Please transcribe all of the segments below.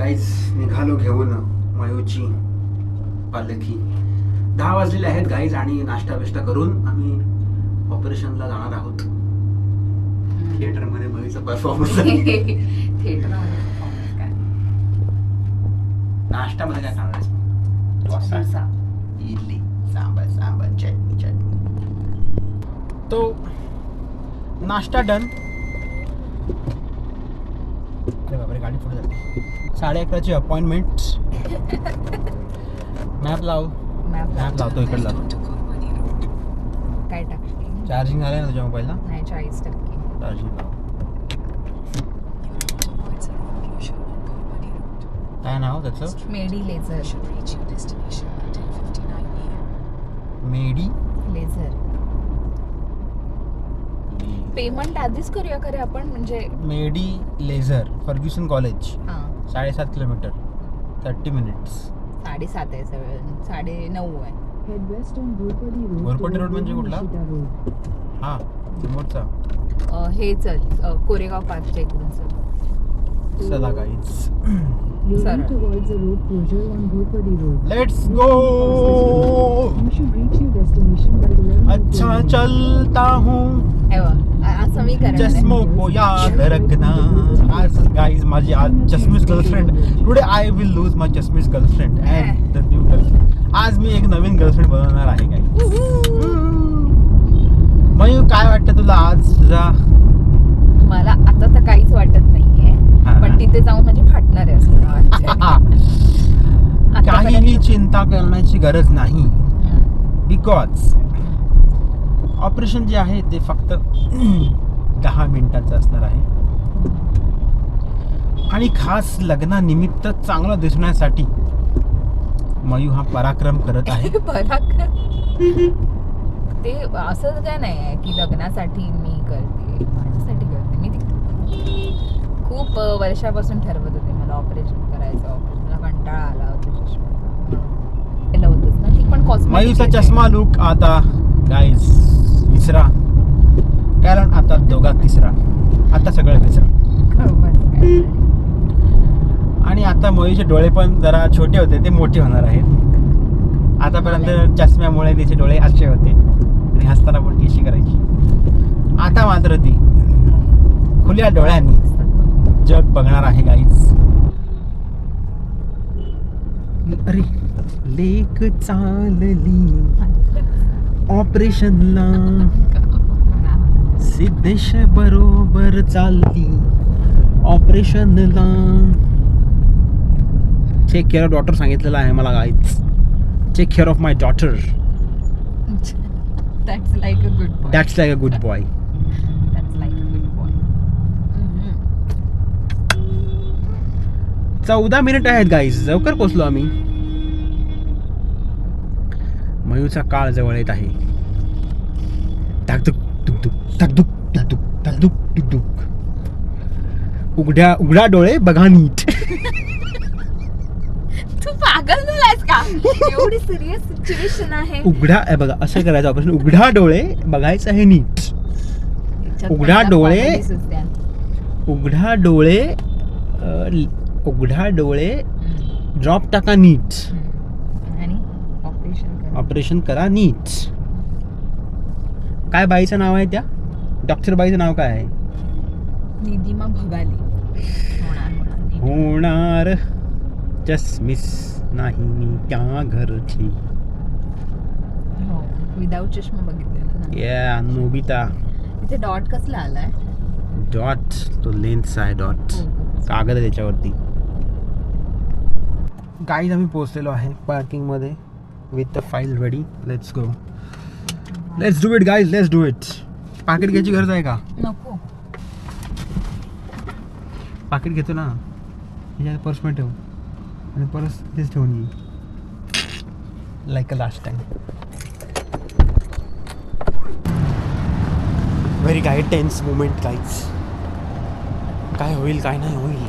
Guys निघालो घेऊन मयूची पालखी. 10 वाजलेले आहेत गाईज आणि नाश्ता बिष्टा करून आम्ही ऑपरेशनला जाणार आहोत. थिएटरमध्ये मयूचा परफॉर्मन्स. नाश्त्यामध्ये काय खाणार आहेस? डोसा, इडली, सांबार चटणी. तो नाश्ता डन. अरे बापरे, गाडी पुढे जाते. 11:30ची अपॉइंटमेंट. मॅप लावतो इकडला. काय टाकली? चार्जिंग झालं ना तुझ्या मोबाईलला? नाही, 40% चार्जिंग लाव. काय नाव त्याचं? Medi Laser. Medi Laser. Payment आधीच करूया खरे आपण, म्हणजे Medi Laser, Fergusson college. 7.5 kilometre, 30 minutes. 7:30 आहे, 9:30 आहे. घोरपट्टी रोड म्हणजे कुठला? हा, समोरचा. हे चल, कोरेगाव पार्कच्या इकडून चल. चला गाईज, लेट्स गो. अच्छा चलता हूँ, असं मी करणार चष्मों को याद रखना. आज गाईज माझी आज चष्मीस girlfriend. Today I will lose my चष्मीस girlfriend and the new girlfriend. आज मी एक नवीन गर्लफ्रेंड बनवणार आहे गाईज. मयू, काय वाटतं तुला आज तुझा? मला आता तर काहीच वाटत नाहीये, पण तिथे जाऊन म्हणजे फाटणार आहे असं मला वाटतं. काहीही चिंता करण्याची गरज नाही, बिकॉज ऑपरेशन जे आहे ते फक्त 10 मिनिटाचं असणार आहे. आणि खास लग्नानिमित्त चांगलं दिसण्यासाठी मयू हा पराक्रम करत आहे. पराक्रम ते असं काय नाही आहे की लग्नासाठी मी करते, माझ्यासाठी करते. मी खूप वर्षापासून ठरवत होते मला ऑपरेशन करायचं. मला कंटाळा आला होता चष्म्याचा. केलं होतंच ना, ती पण कॉस्मेटिक. मयूचा चष्मा लुक आता गाईज तिसरा, कारण आता दोघात तिसरा, आता सगळं तिसरा. आणि आता मयूचे डोळे पण जरा छोटे होते, ते मोठे होणार आहेत. आतापर्यंत चष्म्यामुळे तिचे डोळे असे होते आणि हसताना पण ती अशी करायची. आता मात्र ती खुल्या डोळ्यांनी जग बघणार आहे गाईज. अरे लेक चालली ऑपरेशनला, सिद्धेश बरोबर चालली ऑपरेशनला. टेक केअर ऑफ डॉटर सांगितलेलं आहे मला guys. Take care of my daughter. That's like a good boy. That's like a good boy. That's like a good boy. 14 minute आहेत गाईज, लवकर पोहोचलो आम्ही. मयूचा काळ जवळ येत आहे. धाकधुक धुकधुक धाकधुक धुकधुक धाकधुक धुकधुक. उघडा डोळे बघा नीट. तू पागल झालायस का? एवढी सिरियस सिच्युएशन आहे. बघा असं करायचं ऑपरेशन. उघडा डोळे बघायचं आहे नीट. उघडा डोळे ड्रॉप टाका नीट. आणि ऑपरेशन करा नीट. काय बाईचं नाव आहे त्या डॉक्टर बाईचं नाव काय आहे? निदिमा भगाली. होणार चष्मीस नाही मी त्या घरची. हो, विदाउट चष्मा बघितलेला ना. या नोबिता. इथे डॉट कसला आलाय? डॉट तो लेन्स आहे. डॉट कागद आहे त्याच्यावरती. गाईज आम्ही पोहोचलेलो आहे पार्किंग मध्ये with the file ready. Let's go. Let's do it guys, let's do it. पाकिट घ्यायची गरज आहे का? नको. पाकिट घेतो ना, ह्याच्यात पर्समध्ये ठेव आणि पर्स तिथेच ठेवून ये, like a last time. Very काय टेन्स मुमेंट गाईज. काय होईल काय नाही होईल.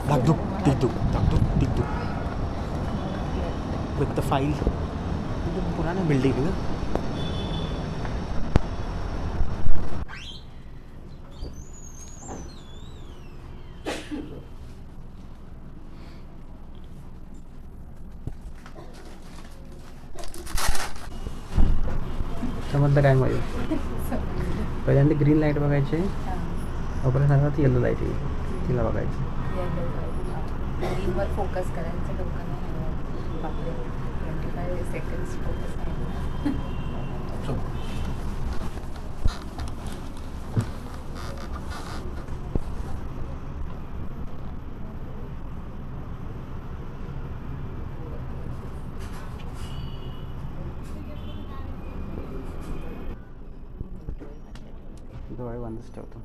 धाकधुक टिकधुक धाकधुक टिकधुक. With the file. पुराना बिल्डिंग आहे ना. समजलं काय माहिती. पहिल्यांदा ग्रीन लाईट बघायचे, आपल्याला सांगा येलो लाईट येईल तिला बघायची. ग्रीनवर फोकस करायचं लोकांना. बापरे 25 सेकंड्स फोकस नाही. डोळे बंदच ठेवतो.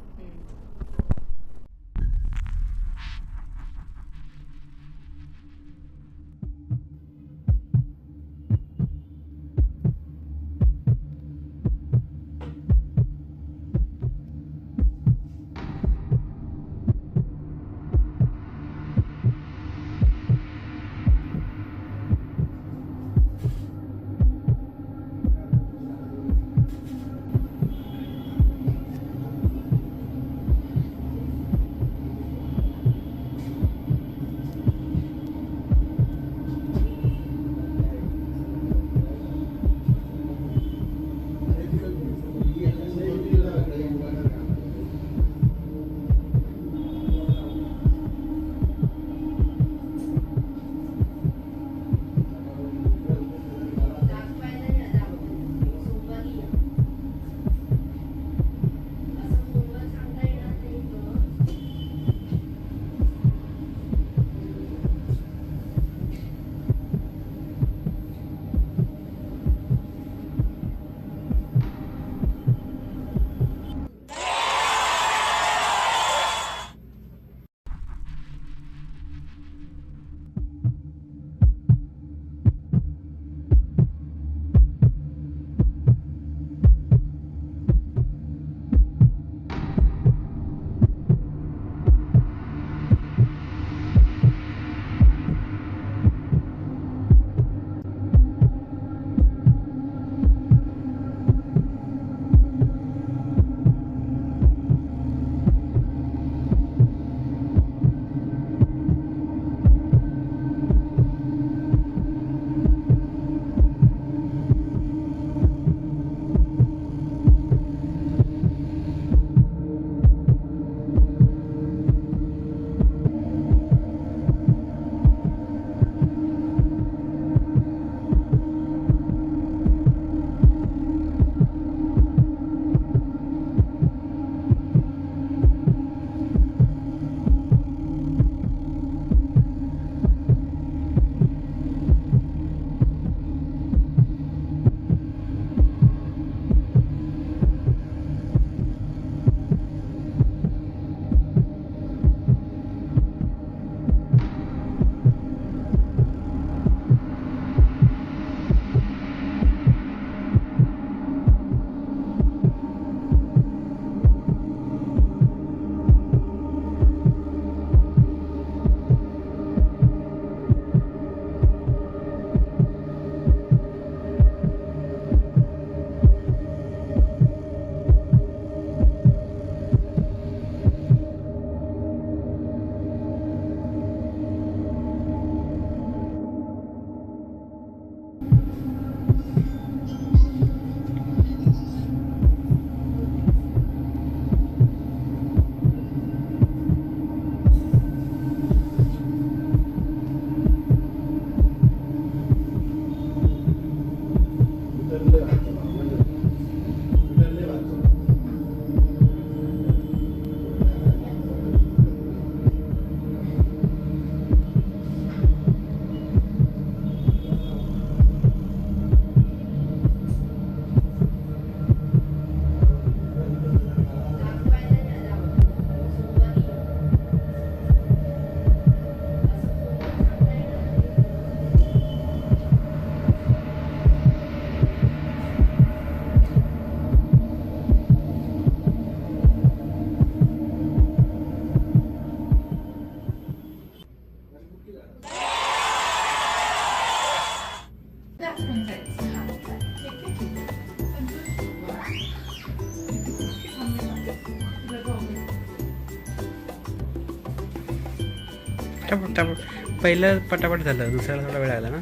पहिलं पटापट झालं, दुसऱ्याला थोडा वेळ आला ना.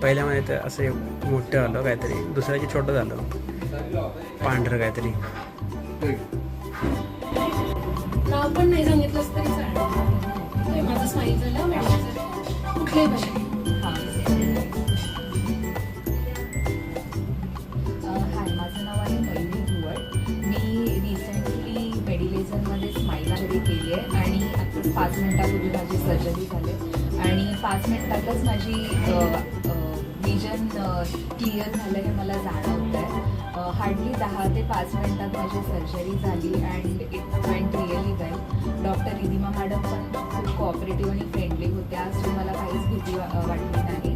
पहिल्यामध्ये तर असं मोठं आलं काहीतरी, दुसऱ्याची छोटं झालं, पांढरं काहीतरी. नाव पण नाही सांगितलंस तरी चालेल. माझं स्माईल झालं, मॅडमचं कुठल्याही भाषेत. हाय, माझं नाव आहे मयुरी भुवड. मी रिसेंटली मेडिलेझरमध्ये स्माईल सर्जरी केली आहे आणि आता 5 मिनिटापूर्वी माझी सर्जरी झाली आणि 5 मिनिटातच माझी विजन क्लिअर झालं हे मला जाणवतं आहे. हार्डली 10 ते 5 मिनिटात माझी सर्जरी झाली and it went really well. Doctor Ridhima madam पण खूप कोऑपरेटिव्ह आणि फ्रेंडली होत्या, सो मला काहीच भीती वाटली नाही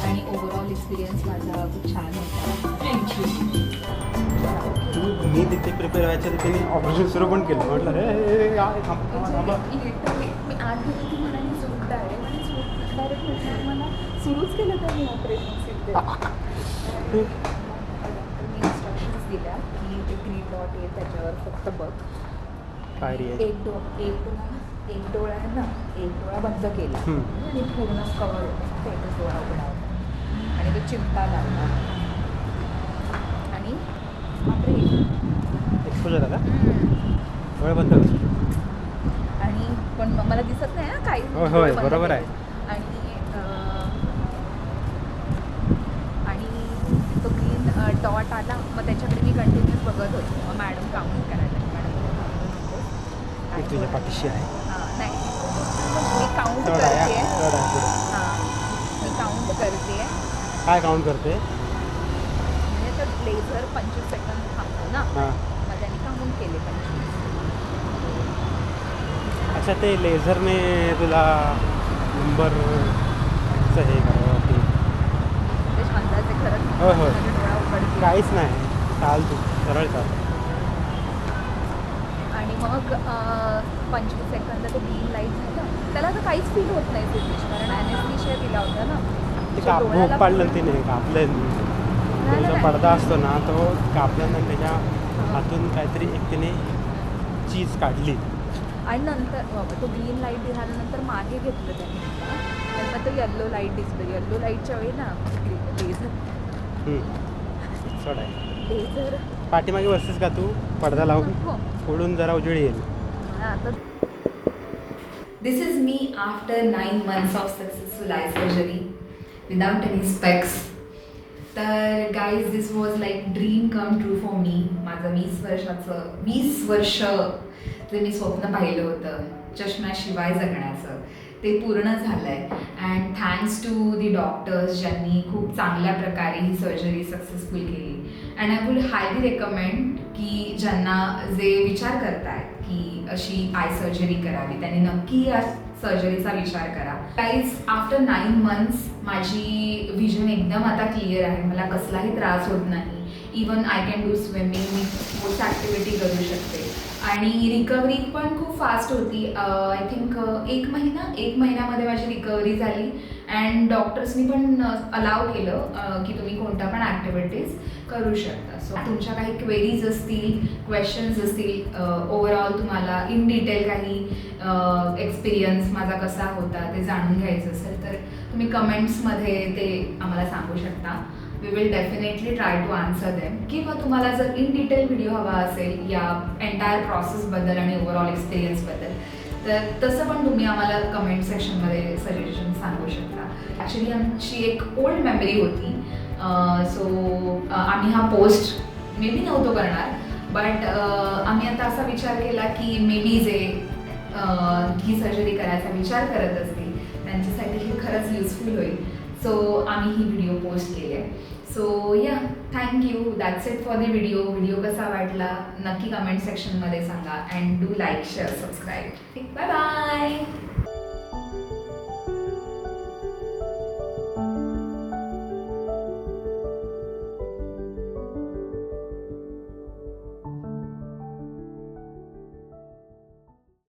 आणि ओव्हरऑल एक्सपिरियन्स माझा खूप छान होता. थँक्यू. मी तिथे प्रिपेअर व्हायच्या तर त्यांनी ऑपरेशन सुरू पण केलं. म्हटलं रे थांबा. लिटरली मी आत गेली की मला सुरू डायरेक्ट म्हटलं मला सुरूच केलं त्यांनी ऑपरेशन सिद्ध. मी इन्स्ट्रक्शन्स दिल्या की ते ग्रीन डॉट आहे त्याच्यावर फक्त बघ. काय रे? एक डोळा आहे ना, एक डोळा बंद केला आणि पूर्ण कवर होतं, एकच डोळा उघडा होता आणि तो चिमटा लागला आणि बापरे एक्सपोजर झाला, डोळे बंद कर. आणि पण मला दिसत नाही ना काही. होय बरोबर आहे. आणि तो ग्रीन डॉट आला, मग त्याच्याकडे मी कंटिन्यूस बघत होतो. मग मॅडम काउंट करायला, मॅडम काउंट नको. मी तुझ्या पाठीशी आहे. हां नाही, मी काउंट करते. हां मी काउंट करते. काय काउंट करते? म्हणजे तर लेझर 25 सेकंद थांबतो ना, हां. मग त्यांनी काउंट केले 25. अच्छा, ते लेझरने तुला नंबरचं हे करावं ते? म्हणजे अंदाजे खरंच होय होय, माझे डोळा उघडतील. काहीच नाही, चाल तू सरळ चाल. आणि मग 25 सेकंद ते ग्रीन लाईट झालं, त्याला तर काहीच फील होत नाही सिद्धेश, कारण ॲनेस्थेशिया दिला होता ना. ते So काप डोळ्याला भूक पाडलं पूर्ण- तिने, कापलं नाही, जो नाही. पडदा असतो ना तो कापल्यानंतर त्याच्या हातून काहीतरी एक तिने चीज काढली. आणि नंतर तो ग्रीन लाईट झाल्यानंतर मागे घेतलं त्यांनी नंतर तो येल्लो लाईट दिसलं. येल्लो लाईटच्या वेळी ना लेझर सोड आहे. लेझर पाठीमागे बसतेस का तू? पडदा लावून हो. पुढून जरा उजेड येईल. आता दिस इज मी after 9 months of successful eye surgery without any specs. तर guys this was like dream come true for me. माझं 20 वर्ष जे मी स्वप्न पाहिलं होतं चष्म्याशिवाय जगण्याचं, ते पूर्ण झालं आहे. And thanks to the doctors ज्यांनी खूप चांगल्या प्रकारे ही सर्जरी सक्सेसफुल केली. And I would highly recommend की ज्यांना जे विचार करतायत की अशी आय सर्जरी करावी त्यांनी नक्की या सर्जरीचा विचार करा. गाईज आफ्टर 9 months माझी विजन एकदम आता क्लिअर आहे. मला कसलाही त्रास होत नाही. Even I can do swimming, me sports activity करू शकते आणि रिकव्हरी पण खूप फास्ट होती. आय थिंक एक महिन्यामध्ये माझी रिकव्हरी झाली अँड डॉक्टर्सनी पण अलाव केलं की तुम्ही कोणत्या पण ॲक्टिव्हिटीज करू शकता. सो तुमच्या काही क्वेरीज असतील, क्वेश्चन्स असतील, ओव्हरऑल तुम्हाला इन डिटेल काही एक्सपिरियन्स माझा कसा होता ते जाणून घ्यायचं असेल तर तुम्ही कमेंट्समध्ये ते आम्हाला सांगू शकता. We will definitely try to answer them. किंवा तुम्हाला जर इन डिटेल व्हिडिओ हवा असेल या एंटायर प्रोसेसबद्दल आणि ओव्हरऑल एक्सपिरियन्सबद्दल तर तसं पण तुम्ही आम्हाला कमेंट सेक्शनमध्ये सजेशन सांगू शकता. ॲक्च्युली आमची एक ओल्ड मेमरी होती. सो आम्ही हा पोस्ट मे बी नव्हतो करणार, बट आम्ही आता असा विचार केला की मे बी जे ही सर्जरी करायचा विचार करत असतील त्यांच्यासाठी हे खरंच युजफुल होईल. सो आम्ही ही व्हिडिओ पोस्ट केली आहे. So yeah, thank you. That's it for the video. Video कसा वाटला नक्की कमेंट सेक्शनमध्ये सांगा and do like, share, subscribe. Bye bye.